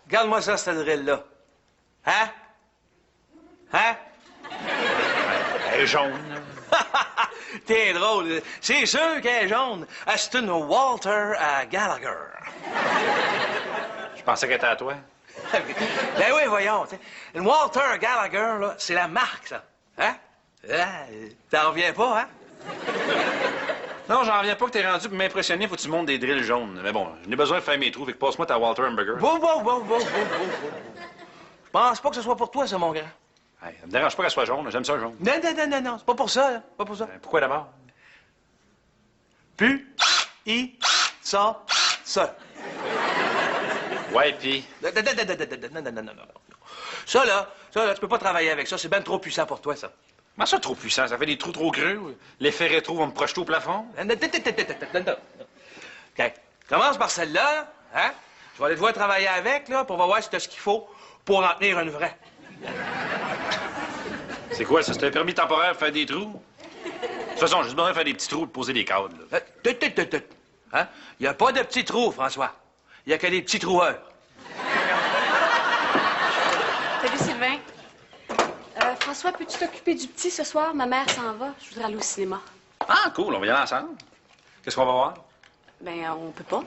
Regarde-moi ça, cette drill-là. Hein? Hein? Elle est jaune. T'es drôle. C'est sûr qu'elle est jaune. C'est une Walter Gallagher. Je pensais qu'elle était à toi. Ben oui, voyons. T'sais. Une Walter Gallagher, là, c'est la marque, ça. Hein? T'en reviens pas, hein? Non, j'en reviens pas que t'es rendu pour m'impressionner, faut que tu montes des drills jaunes. Mais bon, j'ai besoin de faire mes trous, fait que passe-moi ta Walter Hamburger. Wow. Je pense pas que ce soit pour toi, ça, mon grand. Hey, ça me dérange pas qu'elle soit jaune, j'aime ça jaune. Non, c'est pas pour ça, là. Pas pour ça. Pourquoi d'abord? Ça. Ouais, pis... Non. Ça, là, tu peux pas travailler avec ça. C'est ben trop puissant pour toi, ça. Comment ça, trop puissant? Ça fait des trous trop creux. L'effet rétro va me projeter au plafond. Non. OK. Commence par celle-là, hein? Je vais aller te voir travailler avec, là, pour voir si t'as ce qu'il faut pour en tenir une vraie. C'est quoi, ça? C'est un permis temporaire pour faire des trous? De toute façon, j'ai juste besoin de faire des petits trous et de poser des cadres, là. Hein? Il n'y a pas de petits trous, François. Il n'y a que des petits troueurs. Salut, Sylvain. François, peux-tu t'occuper du petit ce soir? Ma mère s'en va. Je voudrais aller au cinéma. Ah, cool, on va y aller ensemble. Qu'est-ce qu'on va voir? Ben, on peut pas.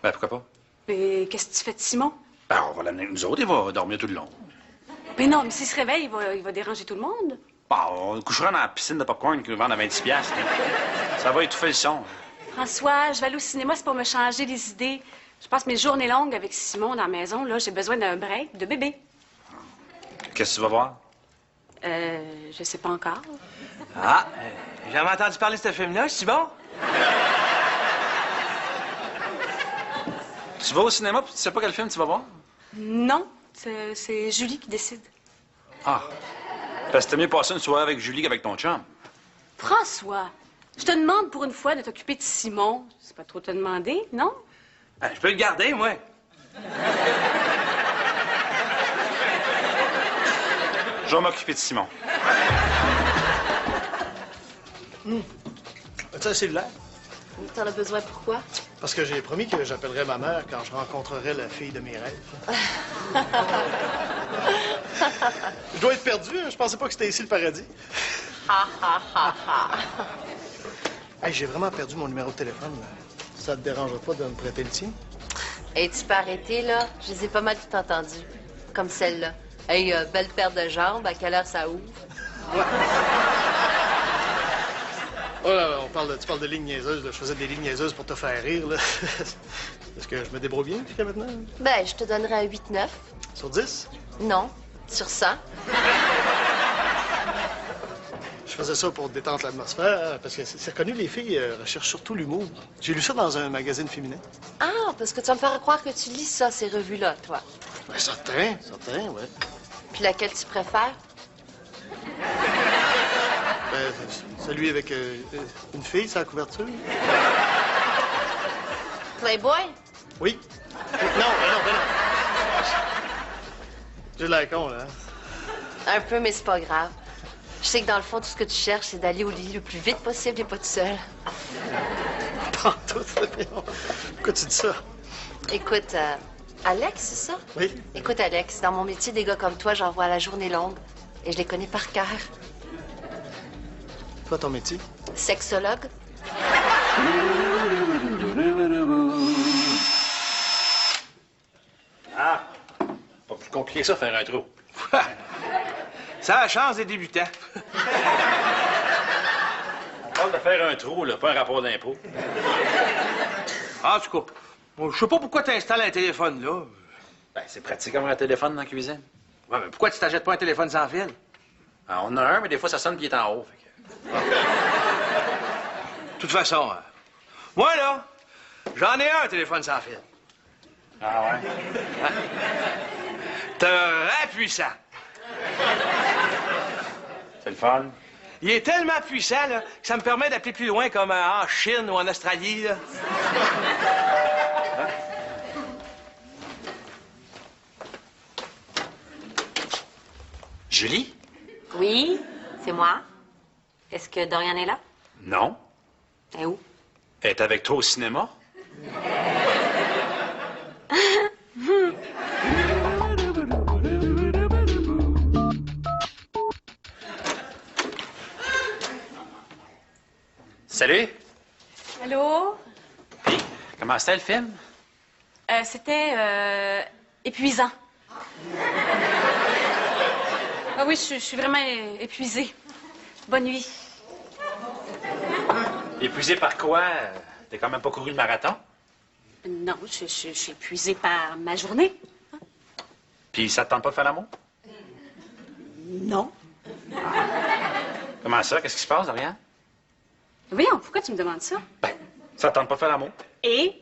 Ben, pourquoi pas? Mais qu'est-ce que tu fais de Simon? Ben, on va l'amener avec nous autres, il va dormir tout le long. Mais non, mais s'il se réveille, il va déranger tout le monde. Bon, on couchera dans la piscine de popcorn qu'ils nous vendent à 26$. Ça va étouffer le son. François, je vais aller au cinéma, c'est pour me changer les idées. Je passe mes journées longues avec Simon dans la maison. Là, j'ai besoin d'un break de bébé. Qu'est-ce que tu vas voir? Je sais pas encore. J'ai jamais entendu parler de ce film-là, c'est bon? Tu vas au cinéma puis tu sais pas quel film tu vas voir? Non, c'est Julie qui décide. Ah. Parce que t'as mieux passer une soirée avec Julie qu'avec ton chum. François, je te demande pour une fois de t'occuper de Simon. C'est pas trop te demander, non? Je peux le garder, moi. Je vais m'occuper de Simon. As-tu un cellulaire? T'en as besoin pourquoi? Parce que j'ai promis que j'appellerais ma mère quand je rencontrerais la fille de mes rêves. Je dois être perdu, hein? Je pensais pas que c'était ici le paradis. Hey, j'ai vraiment perdu mon numéro de téléphone. Ça te dérange pas de me prêter le tien? Hey, tu peux arrêter, là? Je les ai pas mal tout entendus. Comme celle-là. Hey, belle paire de jambes, à quelle heure ça ouvre? Oh là, tu parles de lignes niaiseuses, là. Je faisais des lignes niaiseuses pour te faire rire, là. Est-ce que je me débrouille bien jusqu'à maintenant? Ben, je te donnerais un 8-9. Sur 10? Non, sur 100. Je faisais ça pour détendre l'atmosphère, parce que c'est reconnu, les filles recherchent surtout l'humour. J'ai lu ça dans un magazine féminin. Ah, parce que tu vas me faire croire que tu lis ça, ces revues-là, toi. Ben, certain, ouais. Puis laquelle tu préfères? Ben, celui avec une fille, sur la couverture? Playboy? Oui. Non. J'ai l'air con, là. Un peu, mais c'est pas grave. Je sais que dans le fond, tout ce que tu cherches, c'est d'aller au lit le plus vite possible et pas tout seul. Prends tout, pourquoi tu dis ça? Écoute, Alex, c'est ça? Oui. Écoute, Alex, dans mon métier, des gars comme toi, j'en vois à la journée longue. Et je les connais par cœur. Toi, ton métier? Sexologue? Ah! Pas plus compliqué que ça, faire un trou. Ça a la chance des débutants. On parle de faire un trou, là, pas un rapport d'impôt. En tout cas, moi, je sais pas pourquoi tu installes un téléphone là. Ben, c'est pratique comme un téléphone dans la cuisine. Ouais, mais pourquoi tu t'achètes pas un téléphone sans fil? Ah, on en a un, mais des fois, ça sonne puis il est en haut. Fait que... De toute façon, moi, là, j'en ai un téléphone sans fil. Ah ouais? Très puissant. C'est le fun. Il est tellement puissant, là, que ça me permet d'appeler plus loin, comme en Chine ou en Australie, là. Julie? Oui, c'est moi. Est-ce que Dorian est là? Non. Elle est où? Elle est avec toi au cinéma? Salut. Allô? Puis, comment c'était le film? C'était épuisant. Ah oui, je suis vraiment épuisée. Bonne nuit. Épuisé par quoi? T'as quand même pas couru le marathon? Non, je suis épuisée par ma journée. Puis ça te tente pas de faire l'amour? Non. Comment ça? Qu'est-ce qui se passe, Dorian? Voyons, pourquoi tu me demandes ça? Ben, ça te tente pas de faire l'amour? Et?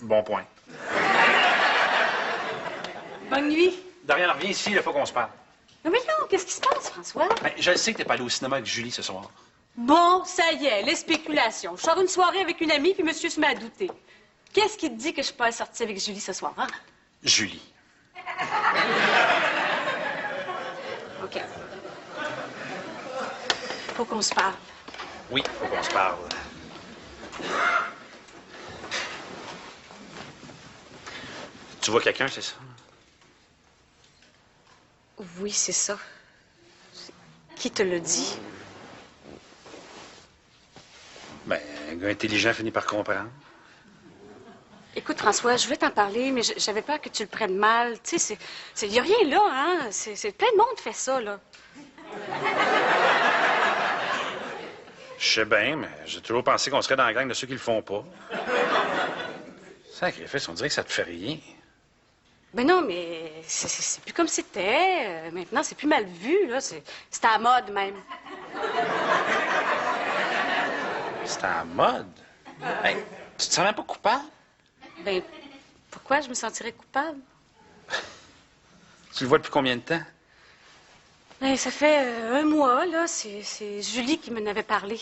Bon point. Bonne nuit. Dorian, reviens ici, il faut qu'on se parle. Mais voyons, qu'est-ce qui se passe, François? Ben, je sais que t'es pas allé au cinéma avec Julie ce soir. Bon, ça y est, les spéculations. Je sors une soirée avec une amie, puis monsieur se met à douter. Qu'est-ce qui te dit que je suis pas sortie avec Julie ce soir, hein? Julie. OK. Faut qu'on se parle. Oui, faut qu'on se parle. Tu vois quelqu'un, c'est ça? Oui, c'est ça. Qui te l'a dit? Ben, un gars intelligent finit par comprendre. Écoute, François, je voulais t'en parler, mais j'avais peur que tu le prennes mal. Tu sais, y a rien là, hein? C'est plein de monde fait ça, là. Je sais bien, mais j'ai toujours pensé qu'on serait dans la gang de ceux qui le font pas. Sacrifice, on dirait que ça te fait rien. Ben non, mais c'est plus comme c'était. Maintenant, c'est plus mal vu, là. C'est à la mode, même. C'est en mode. Hey, tu te sens même pas coupable? Ben, pourquoi je me sentirais coupable? Tu le vois depuis combien de temps? Ben, ça fait un mois, là. C'est Julie qui m'en avait parlé.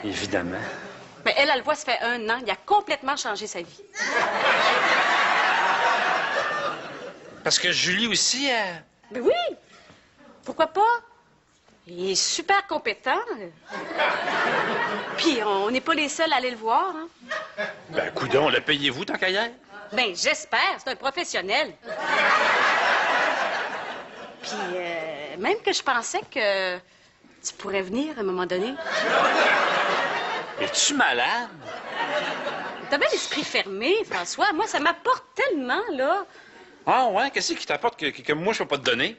Évidemment. Mais elle le voit, ça fait 1 an. Il a complètement changé sa vie. Parce que Julie aussi, Ben oui! Pourquoi pas? Il est super compétent. Puis on n'est pas les seuls à aller le voir, hein? Ben, coudonc, le payez-vous tant qu'à y être? Ben, j'espère. C'est un professionnel. Puis même que je pensais que tu pourrais venir à un moment donné. Es-tu malade? T'as bien l'esprit fermé, François. Moi, ça m'apporte tellement, là. Ah ouais? Qu'est-ce qui t'apporte que moi, je peux pas te donner?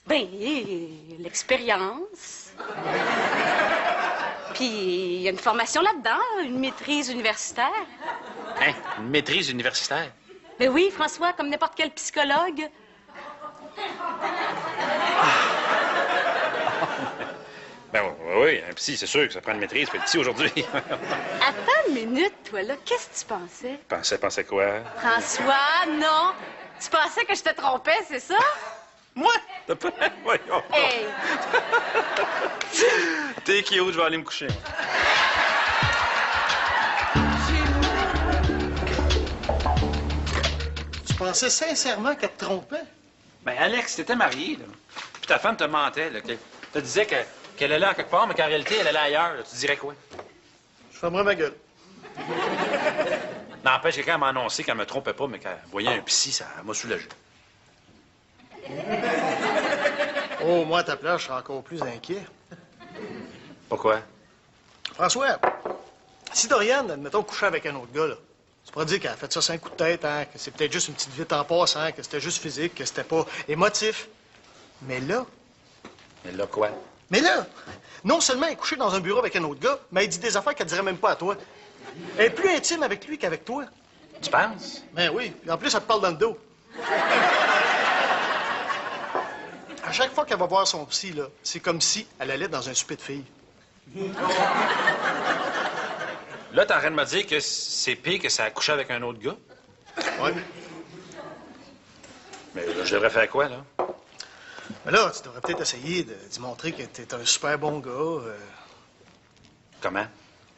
Ben, l'expérience. Puis il y a une formation là-dedans, une maîtrise universitaire. Hein? Une maîtrise universitaire? Ben oui, François, comme n'importe quel psychologue. Ben oui, un psy, c'est sûr que ça prend une maîtrise, fait le psy aujourd'hui. Attends une minute, toi, là. Qu'est-ce que tu pensais? Pensais quoi? François, non. Tu pensais que je te trompais, c'est ça? Moi? T'as pas... Voyons. Hey! T'es cute, je vais aller me coucher. Tu pensais sincèrement qu'elle te trompait? Ben, Alex, t'étais marié, là. Puis ta femme te mentait, là. Qu'elle te disait qu'elle allait à quelque part, mais qu'en réalité, elle allait ailleurs. Là. Tu dirais quoi? Je fermerai ma gueule. N'empêche, quelqu'un m'a annoncé qu'elle me trompait pas, mais qu'elle voyait un psy, ça m'a soulagé. Oh, moi, à ta place, je serais encore plus inquiet. Pourquoi? François, si Doriane, admettons, couchait avec un autre gars, là, tu pourrais dire qu'elle a fait ça 5 coups de tête, hein, que c'est peut-être juste une petite vite en passant, que c'était juste physique, que c'était pas émotif. Mais là, quoi? Mais là, non seulement elle est couchée dans un bureau avec un autre gars, mais elle dit des affaires qu'elle dirait même pas à toi. Elle est plus intime avec lui qu'avec toi. Tu penses? Ben oui. Puis en plus, elle te parle dans le dos. À chaque fois qu'elle va voir son psy, là, c'est comme si elle allait dans un souper de filles. Là, t'es en train de me dire que c'est pire que ça a couché avec un autre gars? Oui. Mais là, je devrais faire quoi, là? Mais là, tu devrais peut-être essayer d'y montrer que t'es un super bon gars. Comment?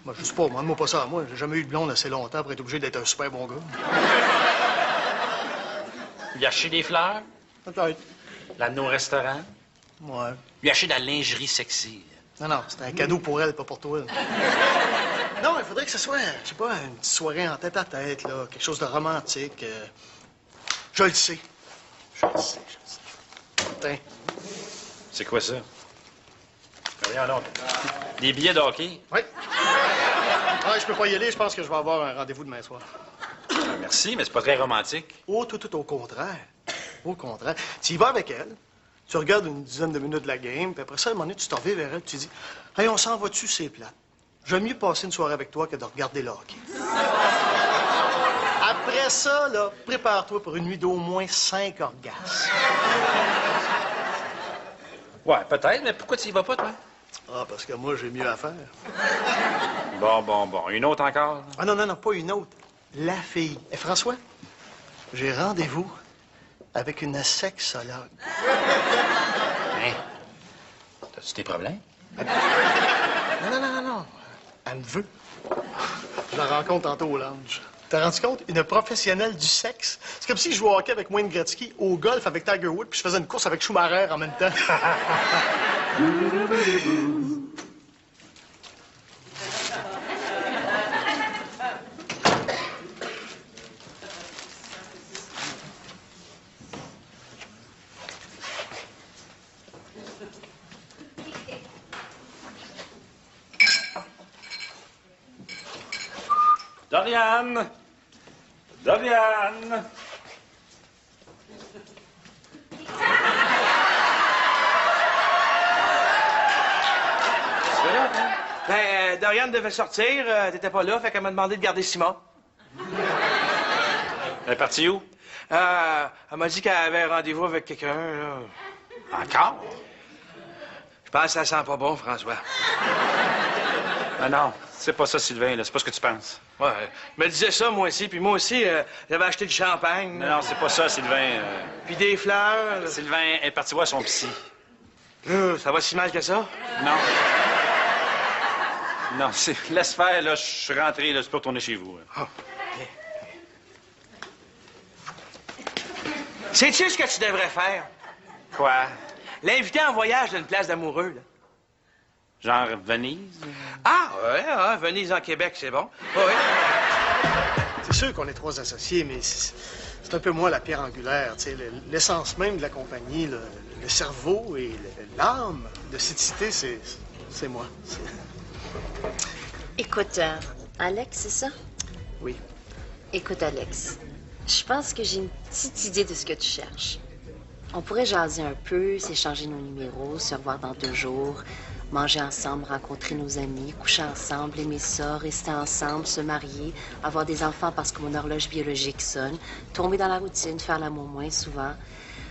Moi, je sais pas, demande-moi pas ça à moi. J'ai jamais eu de blonde assez longtemps pour être obligé d'être un super bon gars. Lui acheter des fleurs? Peut-être. L'amener au restaurant? Ouais. Lui acheter de la lingerie sexy? Non, c'est un cadeau pour elle, pas pour toi. Non, il faudrait que ce soit, je sais pas, une petite soirée en tête-à-tête, là. Quelque chose de romantique. Je le sais. Je le sais. Tiens. C'est quoi ça? Voyons donc. Des billets de hockey? Oui. Ouais, je peux pas y aller. Je pense que je vais avoir un rendez-vous demain soir. Merci, mais c'est pas très romantique. Oh, tout au contraire. Au contraire. Tu y vas avec elle, tu regardes une dizaine de minutes de la game, puis après ça, à un moment donné, tu t'en reviens vers elle, tu dis « Hey, on s'en va-tu, c'est plate? J'aime mieux passer une soirée avec toi que de regarder le hockey. » Après ça, là, prépare-toi pour une nuit d'au moins 5 orgasmes. Ouais, peut-être, mais pourquoi tu y vas pas, toi? Ah, parce que moi, j'ai mieux à faire. Bon. Une autre encore? Ah non, pas une autre. La fille. Et François, j'ai rendez-vous avec une sexologue. Hein? T'as-tu des problèmes? Non. Elle me veut. Je la rencontre tantôt au lounge. T'as rendu compte? Une professionnelle du sexe. C'est comme si je jouais au hockey avec Wayne Gretzky, au golf avec Tiger Woods, puis je faisais une course avec Schumacher en même temps. Dorian! Dorian! Ben, Dorian devait sortir. T'étais pas là, fait qu'elle m'a demandé de garder Simon. Elle est partie où? Elle m'a dit qu'elle avait rendez-vous avec quelqu'un, là. Encore? Je pense que ça sent pas bon, François. Ah non, c'est pas ça, Sylvain, là. C'est pas ce que tu penses. Ouais, je me disais ça, moi aussi. Puis moi aussi, j'avais acheté du champagne. Non, c'est pas ça, Sylvain. Puis des fleurs. Sylvain est parti voir son psy. Ça va si mal que ça? Non. Non, laisse faire, là. Je suis rentré, là. Tu peux retourner chez vous. Oh, OK. Sais-tu ce que tu devrais faire? Quoi? L'inviter en voyage d'une place d'amoureux, là. Genre Venise? Ah, ouais, Venise en Québec, c'est bon. Ouais. C'est sûr qu'on est 3 associés, mais c'est un peu moi la pierre angulaire, tu sais, l'essence même de la compagnie, le cerveau et l'âme de cette cité, c'est moi. Écoute, Alex, c'est ça? Oui. Écoute, Alex, je pense que j'ai une petite idée de ce que tu cherches. On pourrait jaser un peu, s'échanger nos numéros, se revoir dans 2 jours, manger ensemble, rencontrer nos amis, coucher ensemble, aimer ça, rester ensemble, se marier, avoir des enfants parce que mon horloge biologique sonne, tomber dans la routine, faire l'amour moins souvent,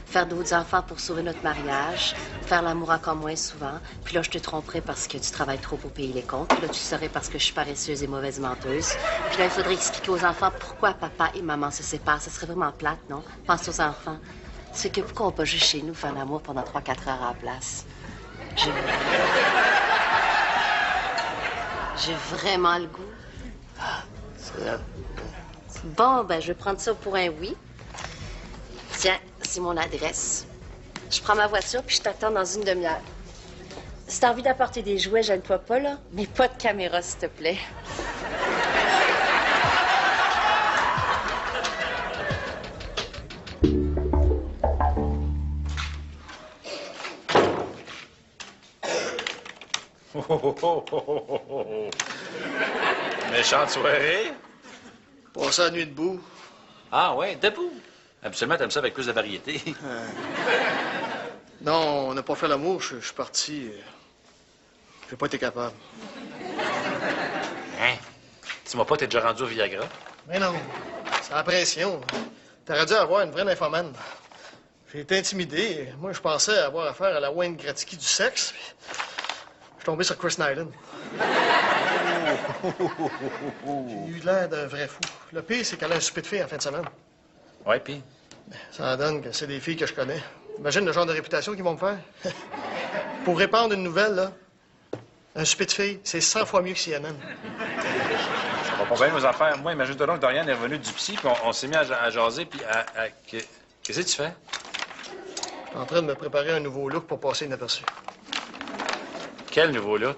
faire d'autres enfants pour sauver notre mariage, faire l'amour encore moins souvent, puis là, je te tromperais parce que tu travailles trop pour payer les comptes, puis là, tu saurais parce que je suis paresseuse et mauvaise menteuse, puis là, il faudrait expliquer aux enfants pourquoi papa et maman se séparent. Ça serait vraiment plate, non? Pense aux enfants. C'est que pourquoi on peut juste chez nous faire l'amour pendant 3-4 heures à la place? J'ai vraiment le goût. Bon, ben, je vais prendre ça pour un oui. Tiens, c'est mon adresse. Je prends ma voiture puis je t'attends dans une demi-heure. Si t'as envie d'apporter des jouets, gêne-toi pas, là. Mais pas de caméra, s'il te plaît. Méchante soirée. Passer la nuit debout. Ah ouais, debout. Absolument, t'aimes ça avec plus de variété. Non, on n'a pas fait l'amour, je suis parti. J'ai pas été capable. Hein? Dis-moi pas, t'es déjà rendu au Viagra? Mais non, c'est la pression. T'aurais dû avoir une vraie nymphomane. J'ai été intimidé. Moi, je pensais avoir affaire à la Wayne Gretzky du sexe. Puis je suis tombé sur Chris Nyland. J'ai eu l'air d'un vrai fou. Le pire, c'est qu'elle a un souper de filles en fin de semaine. Ouais, pis? Ça en donne que c'est des filles que je connais. Imagine le genre de réputation qu'ils vont me faire. Pour répandre une nouvelle, là, un souper de filles, c'est 100 fois mieux que CNN. Ça va pas bien, vos affaires. Moi, imagine-toi donc que Dorian est revenu du psy, puis on s'est mis à jaser, puis Qu'est-ce que tu fais? Je suis en train de me préparer un nouveau look pour passer inaperçu. Quel nouveau look?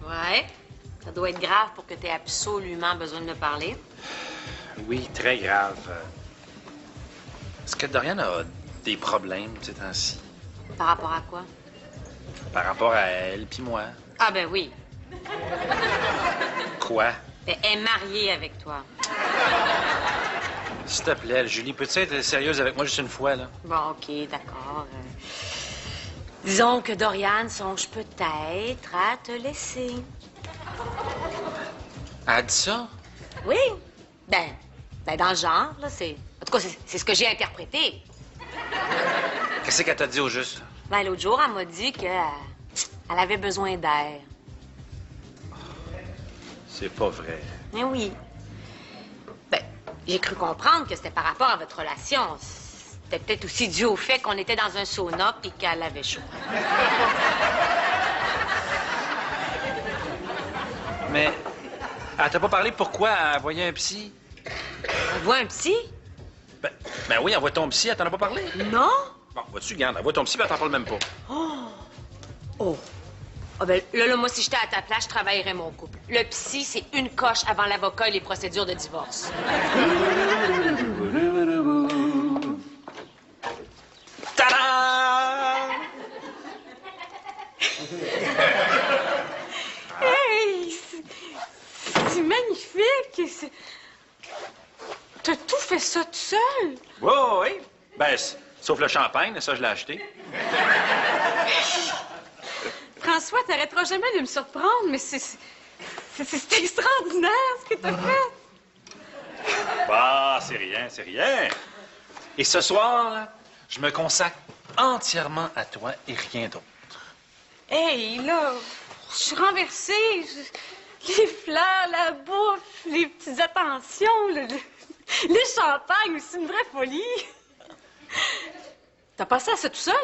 Ouais. Ça doit être grave pour que tu aies absolument besoin de me parler. Oui, très grave. Est-ce que Dorian a des problèmes ces temps-ci? Par rapport à quoi? Par rapport à elle puis moi? Ah ben oui. Quoi? Ben, elle est mariée avec toi. S'il te plaît, Julie, peux-tu être sérieuse avec moi juste une fois, là? Bon, OK, d'accord. Disons que Dorian songe peut-être à te laisser. Elle a dit ça? Oui. Ben, dans le genre, là, c'est... En tout cas, c'est ce que j'ai interprété. Qu'est-ce qu'elle t'a dit au juste? Ben, l'autre jour, elle m'a dit que elle avait besoin d'air. C'est pas vrai. Mais oui. Ben, j'ai cru comprendre que c'était par rapport à votre relation. C'était peut-être aussi dû au fait qu'on était dans un sauna puis qu'elle avait chaud. Mais elle t'a pas parlé pourquoi elle voyait un psy? On voit un psy? Ben oui, elle voit ton psy, elle t'en a pas parlé? Non? Bon, vois-tu, garde, elle voit ton psy, puis elle t'en parle même pas. Oh. Ah ben, là, moi, si j'étais à ta place, je travaillerais mon couple. Le psy, c'est une coche avant l'avocat et les procédures de divorce. Tada! Hey! C'est magnifique! T'as tout fait ça tout seul? Oui, oui. Ben, sauf le champagne, ça, je l'ai acheté. François, t'arrêteras jamais de me surprendre, mais c'est extraordinaire ce que t'as fait. Bah, c'est rien, c'est rien. Et ce soir, là, je me consacre entièrement à toi et rien d'autre. Hey, là, je suis renversée. Les fleurs, la bouffe, les petites attentions, le champagne, c'est une vraie folie. T'as passé à ça tout seul?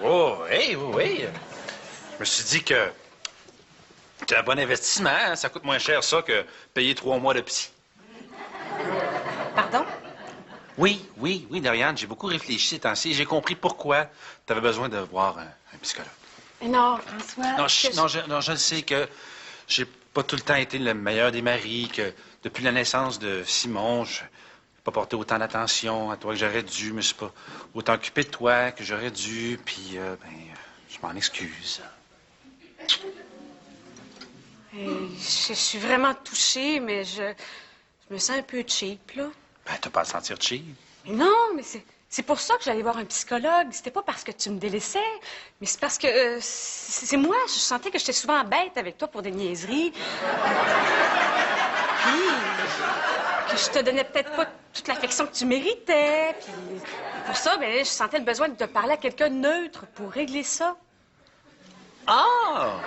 Oh, oui, oui, oui. Je me suis dit que c'est un bon investissement. Hein? Ça coûte moins cher, ça, que payer 3 mois de psy. Pardon? Oui, Dorian, j'ai beaucoup réfléchi ces temps-ci et j'ai compris pourquoi tu avais besoin de voir un psychologue. Mais non, François. Non, je le sais que j'ai pas tout le temps été le meilleur des maris, que depuis la naissance de Simon, je n'ai pas porté autant d'attention à toi que j'aurais dû, je me suis pas autant occupé de toi que j'aurais dû, puis, je m'en excuse. Je suis vraiment touchée, mais je me sens un peu cheap, là. Ben, t'as pas à te sentir cheap. Mais non, mais c'est pour ça que j'allais voir un psychologue. C'était pas parce que tu me délaissais, mais c'est parce que c'est moi. Je sentais que j'étais souvent bête avec toi pour des niaiseries. Puis que je te donnais peut-être pas toute l'affection que tu méritais. Puis pour ça, ben, je sentais le besoin de te parler à quelqu'un de neutre pour régler ça. Ah!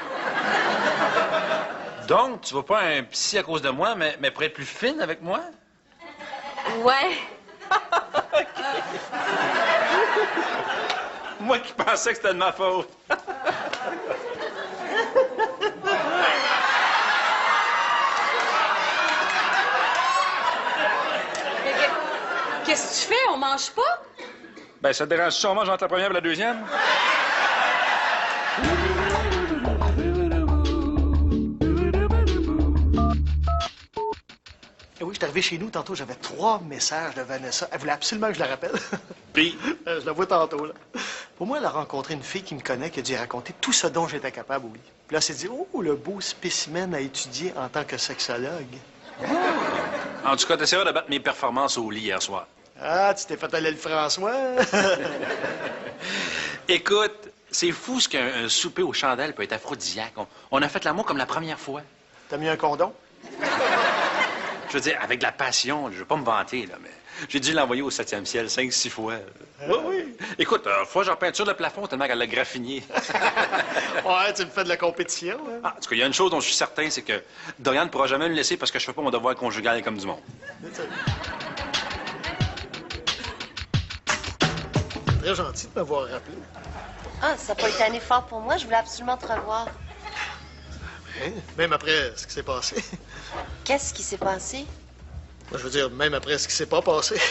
Donc, tu vas pas un psy à cause de moi, mais pour être plus fine avec moi? Ouais. Moi qui pensais que c'était de ma faute. Qu'est-ce que tu fais? On mange pas? Ben, ça te dérange si on mange entre la première et la deuxième? Et oui, je suis arrivé chez nous, tantôt, j'avais 3 messages de Vanessa. Elle voulait absolument que je la rappelle. Puis? Je la vois tantôt, là. Pour moi, elle a rencontré une fille qui me connaît, qui a dû lui raconter tout ce dont j'étais capable, oui. Puis là, elle s'est dit, oh, le beau spécimen à étudier en tant que sexologue. En tout cas, t'essaieras de battre mes performances au lit hier soir. Ah, tu t'es fait aller le François? Écoute, c'est fou ce qu'un souper aux chandelles peut être aphrodisiaque. On a fait l'amour comme la première fois. T'as mis un condom? Je veux dire, avec de la passion, je veux pas me vanter, là, mais j'ai dû l'envoyer au 7e ciel 5-6 fois. Oui, oui. Écoute, fois, j'en peinture le plafond tellement qu'elle l'a graffiné. Ouais, tu me fais de la compétition, hein? Ah, en tout cas, il y a une chose dont je suis certain, c'est que Dorian ne pourra jamais me laisser parce que je fais pas mon devoir conjugal comme du monde. Très gentil de m'avoir rappelé. Ah, ça n'a pas été un effort pour moi. Je voulais absolument te revoir. Hein? Même après ce qui s'est passé. Qu'est-ce qui s'est passé? Moi, je veux dire, même après ce qui s'est pas passé.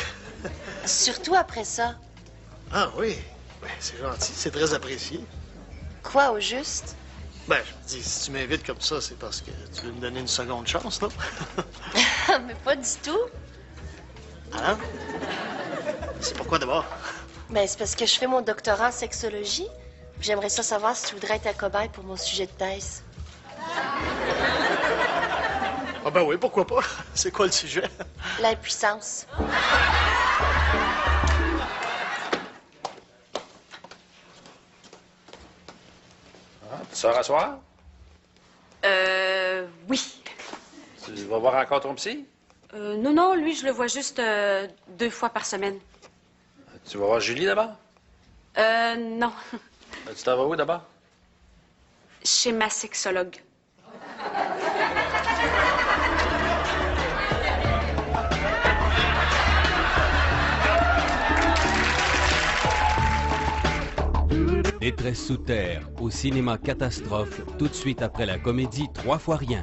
Surtout après ça. Ah oui, ben, c'est gentil, c'est très apprécié. Quoi, au juste? Ben, je me dis, si tu m'invites comme ça, c'est parce que tu veux me donner une seconde chance, non? Mais pas du tout. Hein? C'est pourquoi d'abord? Ben, c'est parce que je fais mon doctorat en sexologie. J'aimerais ça savoir si tu voudrais être un cobaye pour mon sujet de thèse. Ah ben oui, pourquoi pas? C'est quoi le sujet? L'impuissance. Tu sors à soir? Oui. Tu vas voir encore ton psy? Non, lui, je le vois juste 2 fois par semaine. Tu vas voir Julie d'abord? Non. Tu t'en vas où d'abord? Chez ma sexologue. Détresse sous terre, au cinéma Catastrophe, tout de suite après la comédie 3 fois rien.